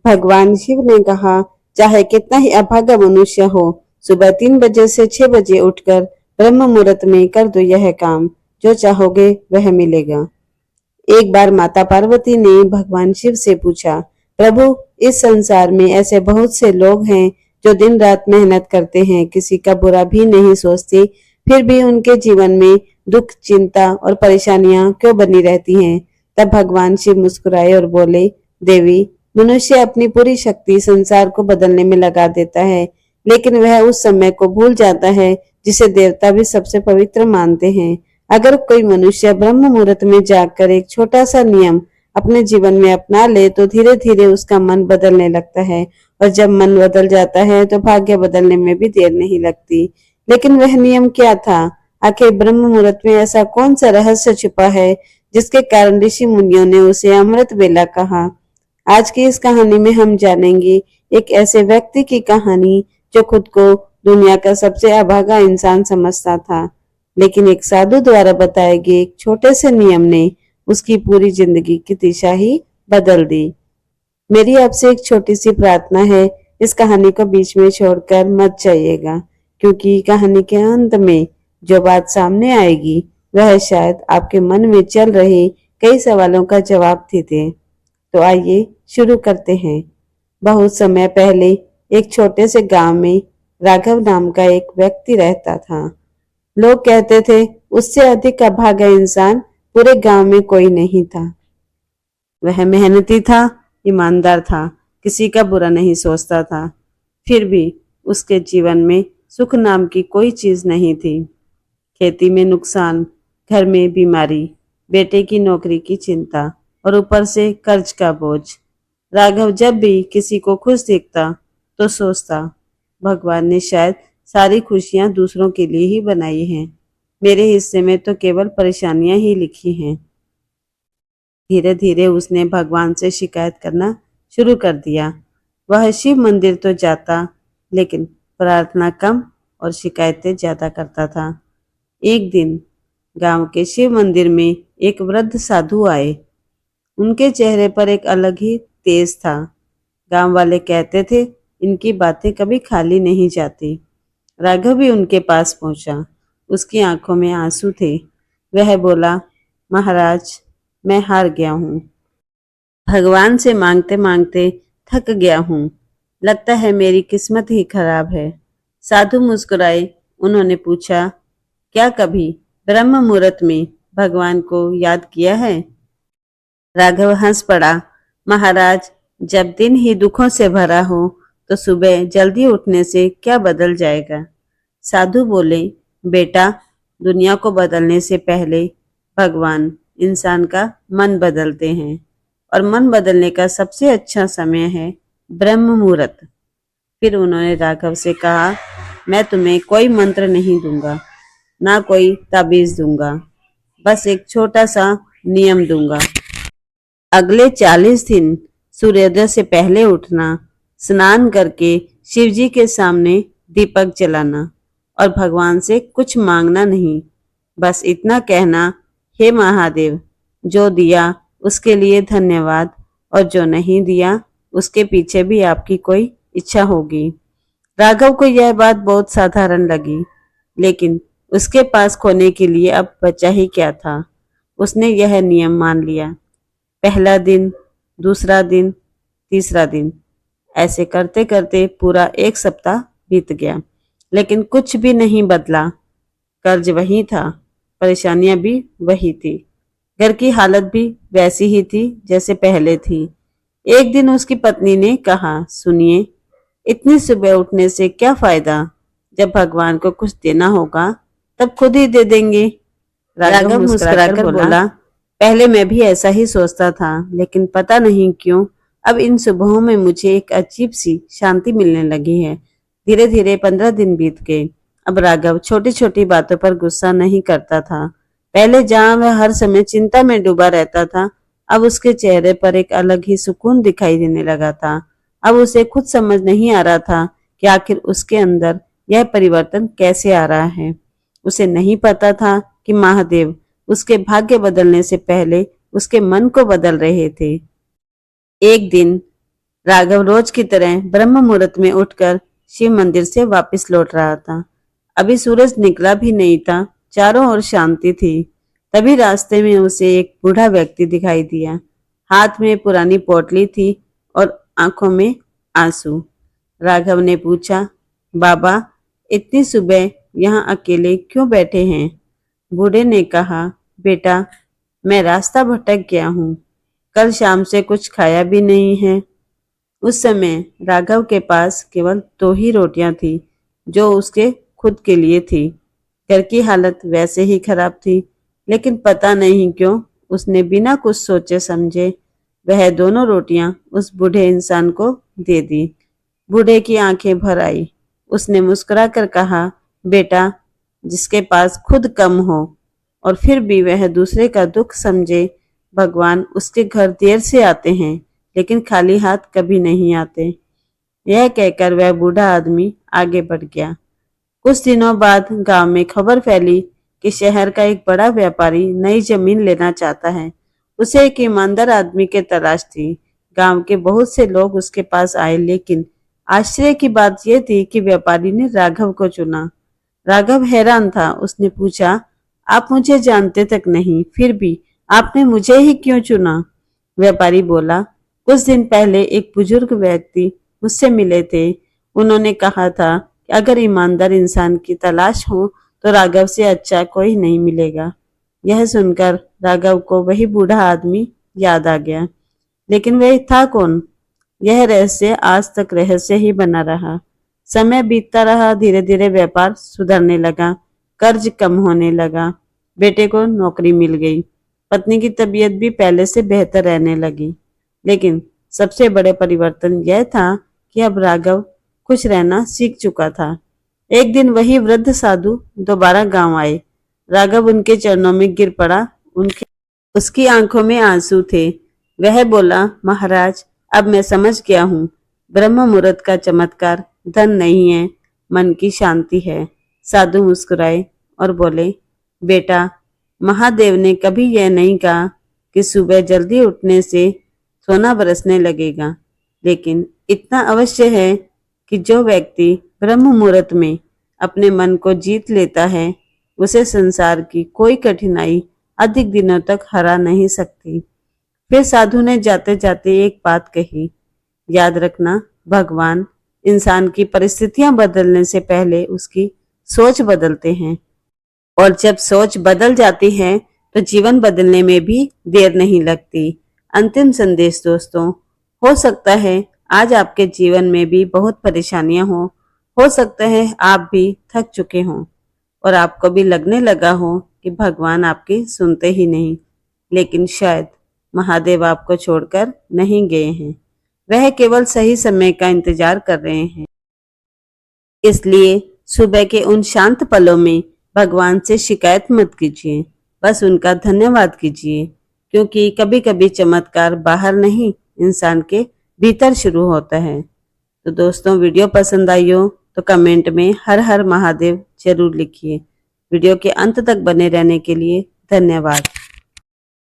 भगवान शिव ने कहा, चाहे कितना ही अभागा मनुष्य हो, सुबह 3 बजे से 6 बजे उठकर ब्रह्म मुहूर्त में कर दो यह काम, जो चाहोगे वह मिलेगा। एक बार माता पार्वती ने भगवान शिव से पूछा, प्रभु, इस संसार में ऐसे बहुत से लोग हैं जो दिन रात मेहनत करते हैं, किसी का बुरा भी नहीं सोचते, फिर भी उनके जीवन में दुख, चिंता और परेशानियां क्यों बनी रहती हैं? तब भगवान शिव मुस्कुराए और बोले, देवी, मनुष्य अपनी पूरी शक्ति संसार को बदलने में लगा देता है, लेकिन वह उस समय को भूल जाता है जिसे देवता भी सबसे पवित्र मानते हैं। अगर कोई मनुष्य ब्रह्म मुहूर्त में जागकर एक छोटा सा नियम अपने जीवन में अपना ले तो धीरे धीरे उसका मन बदलने लगता है, और जब मन बदल जाता है तो भाग्य बदलने में भी देर नहीं लगती। लेकिन वह नियम क्या था? आखिर ब्रह्म मुहूर्त में ऐसा कौन सा रहस्य छुपा है जिसके कारण ऋषि मुनियों ने उसे अमृत वेला कहा? आज की इस कहानी में हम जानेंगे एक ऐसे व्यक्ति की कहानी जो खुद को दुनिया का सबसे अभागा इंसान समझता था, लेकिन एक साधु द्वारा बताए गए एक छोटे से नियम ने उसकी पूरी जिंदगी की दिशा ही बदल दी। मेरी आपसे एक छोटी सी प्रार्थना है, इस कहानी को बीच में छोड़कर मत जाइएगा, क्योंकि कहानी के अंत में जो बात सामने आएगी वह शायद आपके मन में चल रहे कई सवालों का जवाब दे। तो आइए शुरू करते हैं। बहुत समय पहले एक छोटे से गांव में राघव नाम का एक व्यक्ति रहता था। लोग कहते थे उससे अधिक अभागा इंसान पूरे गांव में कोई नहीं था। वह मेहनती था, ईमानदार था, किसी का बुरा नहीं सोचता था। फिर भी उसके जीवन में सुख नाम की कोई चीज नहीं थी। खेती में नुकसान, घर में बीमारी, बेटे की नौकरी की चिंता और ऊपर से कर्ज का बोझ। राघव जब भी किसी को खुश देखता तो सोचता, भगवान ने शायद सारी खुशियां दूसरों के लिए ही बनाई हैं, मेरे हिस्से में तो केवल परेशानियां ही लिखी हैं। धीरे धीरे उसने भगवान से शिकायत करना शुरू कर दिया। वह शिव मंदिर तो जाता, लेकिन प्रार्थना कम और शिकायतें ज्यादा करता था। एक दिन गांव के शिव मंदिर में एक वृद्ध साधु आए। उनके चेहरे पर एक अलग ही तेज था। गांव वाले कहते थे इनकी बातें कभी खाली नहीं जाती। राघव भी उनके पास पहुंचा। उसकी आंखों में आंसू थे। वह बोला, महाराज, मैं हार गया हूँ। भगवान से मांगते मांगते थक गया हूँ। लगता है मेरी किस्मत ही खराब है। साधु मुस्कुराए। उन्होंने पूछा, क्या कभी ब्रह्म मुहूर्त में भगवान को याद किया है? राघव हंस पड़ा। महाराज, जब दिन ही दुखों से भरा हो तो सुबह जल्दी उठने से क्या बदल जाएगा? साधु बोले, बेटा, दुनिया को बदलने से पहले भगवान इंसान का मन बदलते हैं, और मन बदलने का सबसे अच्छा समय है ब्रह्म मुहूर्त। फिर उन्होंने राघव से कहा, मैं तुम्हें कोई मंत्र नहीं दूंगा, ना कोई ताबीज दूंगा, बस एक छोटा सा नियम दूंगा। अगले 40 दिन सूर्योदय से पहले उठना, स्नान करके शिवजी के सामने दीपक जलाना और भगवान से कुछ मांगना नहीं। बस इतना कहना, हे महादेव, जो दिया उसके लिए धन्यवाद, और जो नहीं दिया उसके पीछे भी आपकी कोई इच्छा होगी। राघव को यह बात बहुत साधारण लगी, लेकिन उसके पास खोने के लिए अब बचा ही क्या था। उसने यह नियम मान लिया। पहला दिन, दूसरा दिन, तीसरा दिन, ऐसे करते करते पूरा 1 सप्ताह बीत गया, लेकिन कुछ भी नहीं बदला। कर्ज वही था, परेशानियां भी वही थी, घर की हालत भी वैसी ही थी जैसे पहले थी। एक दिन उसकी पत्नी ने कहा, सुनिए, इतनी सुबह उठने से क्या फायदा? जब भगवान को कुछ देना होगा तब खुद ही दे देंगे। राघव मुस्कुराकर बोला, पहले मैं भी ऐसा ही सोचता था, लेकिन पता नहीं क्यों अब इन सुबहों में मुझे एक अजीब सी शांति मिलने लगी है। धीरे धीरे 15 दिन बीत गए। अब राघव छोटी छोटी बातों पर गुस्सा नहीं करता था। पहले जहां वह हर समय चिंता में डूबा रहता था, अब उसके चेहरे पर एक अलग ही सुकून दिखाई देने लगा था। अब उसे खुद समझ नहीं आ रहा था कि आखिर उसके अंदर यह परिवर्तन कैसे आ रहा है। उसे नहीं पता था कि महादेव उसके भाग्य बदलने से पहले उसके मन को बदल रहे थे। एक दिन राघव रोज की तरह ब्रह्म मुहूर्त में उठकर शिव मंदिर से वापस लौट रहा था। अभी सूरज निकला भी नहीं था, चारों ओर शांति थी। तभी रास्ते में उसे एक बूढ़ा व्यक्ति दिखाई दिया। हाथ में पुरानी पोटली थी और आंखों में आंसू। राघव ने पूछा, बाबा, इतनी सुबह यहाँ अकेले क्यों बैठे हैं? बूढ़े ने कहा, बेटा, मैं रास्ता भटक गया हूँ। कल शाम से कुछ खाया भी नहीं है। उस समय राघव के पास केवल 2 ही रोटियां थी, जो उसके खुद के लिए थी। घर की हालत वैसे ही खराब थी, लेकिन पता नहीं क्यों उसने बिना कुछ सोचे समझे वह दोनों रोटियां उस बूढ़े इंसान को दे दी। बूढ़े की आंखें भर आई। उसने मुस्कुरा कर कहा, बेटा, जिसके पास खुद कम हो और फिर भी वह दूसरे का दुख समझे, भगवान उसके घर देर से आते हैं, लेकिन खाली हाथ कभी नहीं आते। यह कहकर वह बूढ़ा आदमी आगे बढ़ गया। कुछ दिनों बाद गांव में खबर फैली कि शहर का एक बड़ा व्यापारी नई जमीन लेना चाहता है। उसे एक ईमानदार आदमी की तलाश थी। गांव के बहुत से लोग उसके पास आए, लेकिन आश्चर्य की बात यह थी कि व्यापारी ने राघव को चुना। राघव हैरान था। उसने पूछा, आप मुझे जानते तक नहीं, फिर भी आपने मुझे ही क्यों चुना? व्यापारी बोला, कुछ दिन पहले एक बुजुर्ग व्यक्ति मुझसे मिले थे। उन्होंने कहा था कि अगर ईमानदार इंसान की तलाश हो तो राघव से अच्छा कोई नहीं मिलेगा। यह सुनकर राघव को वही बूढ़ा आदमी याद आ गया, लेकिन वह था कौन? यह रहस्य आज तक रहस्य ही बना रहा। समय बीतता रहा, धीरे धीरे व्यापार सुधरने लगा, कर्ज कम होने लगा, बेटे को नौकरी मिल गई, पत्नी की तबीयत भी पहले से बेहतर रहने लगी। लेकिन सबसे बड़े परिवर्तन यह था कि अब राघव खुश रहना सीख चुका था। एक दिन वही वृद्ध साधु दोबारा गांव आए। राघव उनके चरणों में गिर पड़ा। उसकी आंखों में आंसू थे। वह बोला, महाराज, अब मैं समझ गया हूँ, ब्रह्म मुहूर्त का चमत्कार धन नहीं है, मन की शांति है। साधु मुस्कुराए और बोले, बेटा, महादेव ने कभी यह नहीं कहा कि सुबह जल्दी उठने से सोना बरसने लगेगा, लेकिन इतना अवश्य है कि जो व्यक्ति ब्रह्म मुहूर्त में अपने मन को जीत लेता है, उसे संसार की कोई कठिनाई अधिक दिनों तक हरा नहीं सकती। फिर साधु ने जाते जाते एक बात कही, याद रखना, भगवान इंसान की परिस्थितियां बदलने से पहले उसकी सोच बदलते हैं, और जब सोच बदल जाती है तो जीवन बदलने में भी देर नहीं लगती। अंतिम संदेश दोस्तों, हो सकता है आज आपके जीवन में भी बहुत परेशानियां हो सकता है आप भी थक चुके हों और आपको भी लगने लगा हो कि भगवान आपकी सुनते ही नहीं, लेकिन शायद महादेव आपको छोड़कर नहीं गए हैं, वह केवल सही समय का इंतजार कर रहे हैं। इसलिए सुबह के उन शांत पलों में भगवान से शिकायत मत कीजिए, बस उनका धन्यवाद कीजिए, क्योंकि कभी कभी चमत्कार बाहर नहीं, इंसान के भीतर शुरू होता है। तो दोस्तों, वीडियो पसंद आई हो तो कमेंट में हर हर महादेव जरूर लिखिए। वीडियो के अंत तक बने रहने के लिए धन्यवाद।